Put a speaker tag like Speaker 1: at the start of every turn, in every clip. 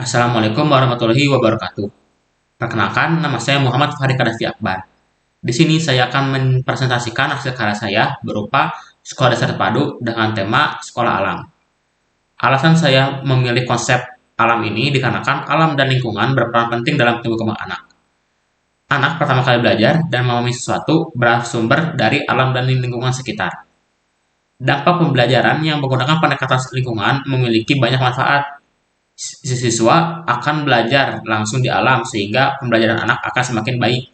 Speaker 1: Assalamualaikum warahmatullahi wabarakatuh. Perkenalkan, nama saya Muhammad Fahri Kadafi Akbar. Di sini saya akan mempresentasikan hasil karya saya berupa sekolah dasar terpadu dengan tema sekolah alam. Alasan saya memilih konsep alam ini dikarenakan alam dan lingkungan berperan penting dalam tumbuh kembang anak. Anak pertama kali belajar dan memahami sesuatu bersumber dari alam dan lingkungan sekitar. Dampak pembelajaran yang menggunakan pendekatan lingkungan memiliki banyak manfaat. Siswa akan belajar langsung di alam sehingga pembelajaran anak akan semakin baik.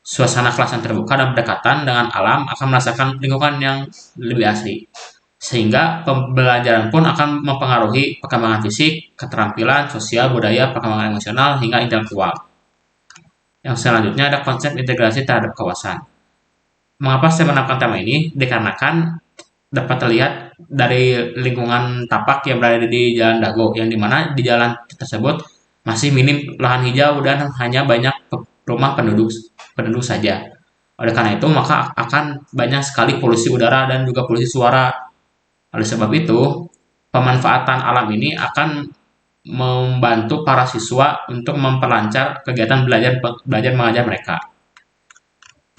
Speaker 1: Suasana kelas yang terbuka dan berdekatan dengan alam akan merasakan lingkungan yang lebih asli. Sehingga pembelajaran pun akan mempengaruhi perkembangan fisik, keterampilan, sosial, budaya, perkembangan emosional, hingga intelektual. Yang selanjutnya ada konsep integrasi terhadap kawasan. Mengapa saya menampilkan tema ini? Dikarenakan dapat terlihat dari lingkungan tapak yang berada di Jalan Dago, yang dimana di jalan tersebut masih minim lahan hijau dan hanya banyak rumah penduduk saja. Oleh karena itu, maka akan banyak sekali polusi udara dan juga polusi suara. Oleh sebab itu, pemanfaatan alam ini akan membantu para siswa untuk memperlancar kegiatan belajar mengajar mereka.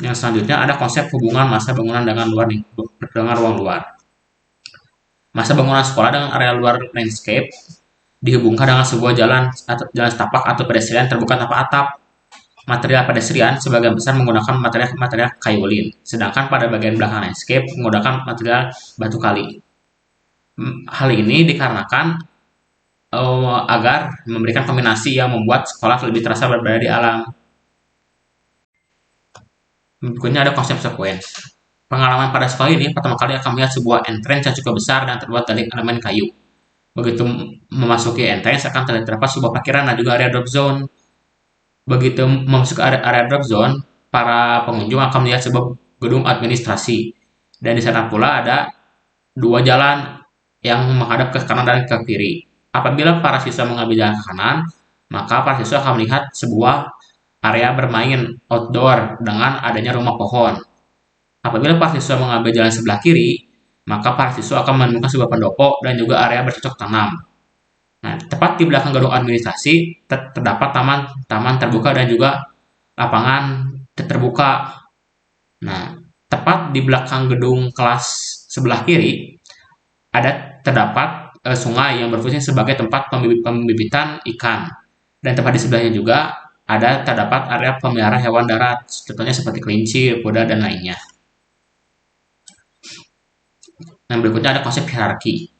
Speaker 1: Yang selanjutnya ada konsep hubungan masa bangunan dengan ruang luar. Masa bangunan sekolah dengan area luar landscape dihubungkan dengan sebuah jalan setapak atau pedestrian terbuka tanpa atap. Material pedestrian sebagian besar menggunakan material kayu lin, sedangkan pada bagian belakang landscape menggunakan material batu kali. Hal ini dikarenakan agar memberikan kombinasi yang membuat sekolah lebih terasa berada di alam. Berikutnya ada konsep sequence. Pengalaman pada sekolah ini pertama kali akan melihat sebuah entrance yang cukup besar dan terbuat dari elemen kayu. Begitu memasuki entrance akan terdapat sebuah parkiran dan juga area drop zone. Begitu memasuki area drop zone, para pengunjung akan melihat sebuah gedung administrasi. Dan di sana pula ada dua jalan yang menghadap ke kanan dan ke kiri. Apabila para siswa mengambil jalan ke kanan, maka para siswa akan melihat sebuah area bermain outdoor dengan adanya rumah pohon. Apabila para siswa mengambil jalan sebelah kiri, maka para siswa akan menemukan sebuah pendopo dan juga area bercocok tanam. Nah, tepat di belakang gedung administrasi terdapat taman terbuka dan juga lapangan terbuka. Nah, tepat di belakang gedung kelas sebelah kiri terdapat sungai yang berfungsi sebagai tempat pembibitan ikan. Dan tepat di sebelahnya juga terdapat area pemelihara hewan darat, contohnya seperti kelinci, kuda, dan lainnya. Yang berikutnya ada konsep hierarki.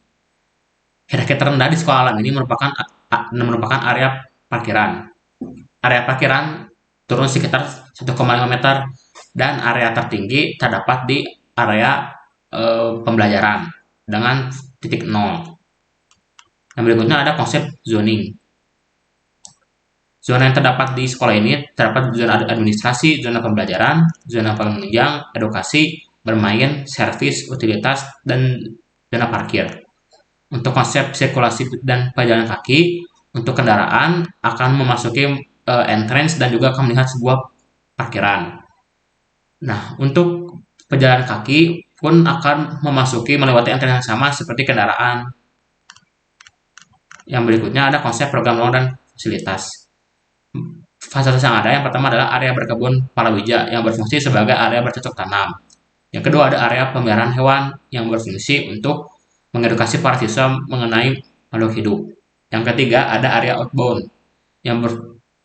Speaker 1: Hierarki terendah di sekolah alam ini merupakan area parkiran. Area parkiran turun sekitar 1,5 meter dan area tertinggi terdapat di area pembelajaran dengan titik 0. Yang berikutnya ada konsep zoning. Zona yang terdapat di sekolah ini terdapat zona administrasi, zona pembelajaran, zona penunjang, edukasi, bermain, servis, utilitas, dan zona parkir. Untuk konsep sirkulasi dan pejalan kaki, untuk kendaraan akan memasuki entrance dan juga akan melihat sebuah parkiran. Nah, untuk pejalan kaki pun akan memasuki melewati entrance yang sama seperti kendaraan. Yang berikutnya ada konsep program ruang dan fasilitas. Fasilitas yang ada, yang pertama adalah area berkebun palawija yang berfungsi sebagai area bercocok tanam. Yang kedua ada area pemeliharaan hewan yang berfungsi untuk mengedukasi para siswa mengenai makhluk hidup. Yang ketiga ada area outbound.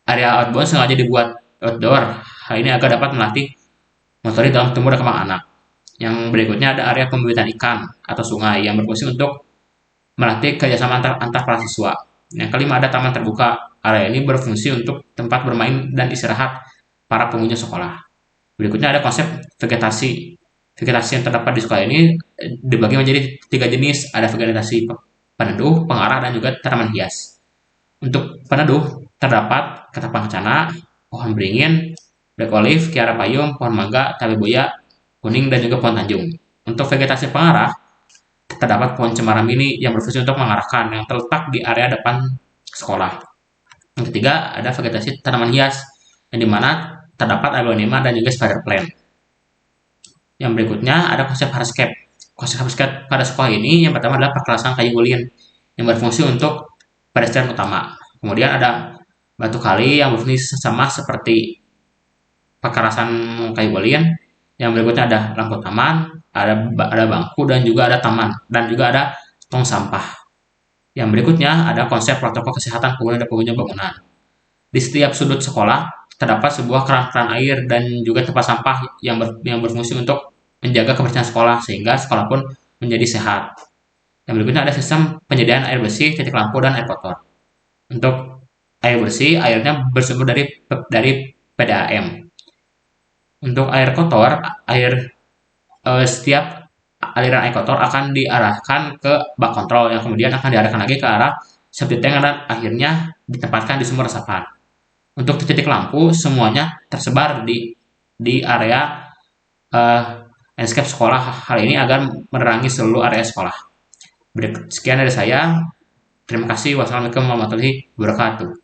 Speaker 1: Area outbound sengaja dibuat outdoor. Hal ini agar dapat melatih motorik dalam tumbuh dan kembang anak. Yang berikutnya ada area pembibitan ikan atau sungai yang berfungsi untuk melatih kerjasama antar para siswa. Yang kelima ada taman terbuka. Area ini berfungsi untuk tempat bermain dan istirahat para pengunjung sekolah. Berikutnya ada konsep vegetasi. Vegetasi yang terdapat di sekolah ini dibagi menjadi 3 jenis. Ada vegetasi peneduh, pengarah, dan juga tanaman hias. Untuk peneduh terdapat ketapang kencana, pohon beringin, black olive, kiara payung, pohon mangga, tabe buya, kuning, dan juga pohon tanjung. Untuk vegetasi pengarah terdapat pohon cemara mini yang berfungsi untuk mengarahkan yang terletak di area depan sekolah. Yang ketiga ada vegetasi tanaman hias yang dimana terdapat aglonema dan juga spider plant. Yang berikutnya ada konsep hardscape. Konsep hardscape pada sekolah ini yang pertama adalah perkelasan kayu ulin yang berfungsi untuk pedestrian utama. Kemudian ada batu kali yang berfungsi sama seperti pekerasan kayu ulin. Yang berikutnya ada lampu taman, ada bangku dan juga ada taman dan juga ada tong sampah. Yang berikutnya ada konsep protokol kesehatan pengguna dan pengunjung bangunan. Di setiap sudut sekolah terdapat sebuah keran-keran air dan juga tempat sampah yang berfungsi untuk menjaga kebersihan sekolah sehingga sekolah pun menjadi sehat. Yang berikutnya ada sistem penyediaan air bersih, titik lampu, dan air kotor. Untuk air bersih, airnya bersumber dari PDAM. Untuk air kotor, setiap aliran air kotor akan diarahkan ke bak kontrol yang kemudian akan diarahkan lagi ke arah septic tank dan akhirnya ditempatkan di sumber resapan. Untuk titik lampu semuanya tersebar di area uh, landscape sekolah hal ini agar menerangi seluruh area sekolah. Sekian dari saya. Terima kasih. Wassalamualaikum warahmatullahi wabarakatuh.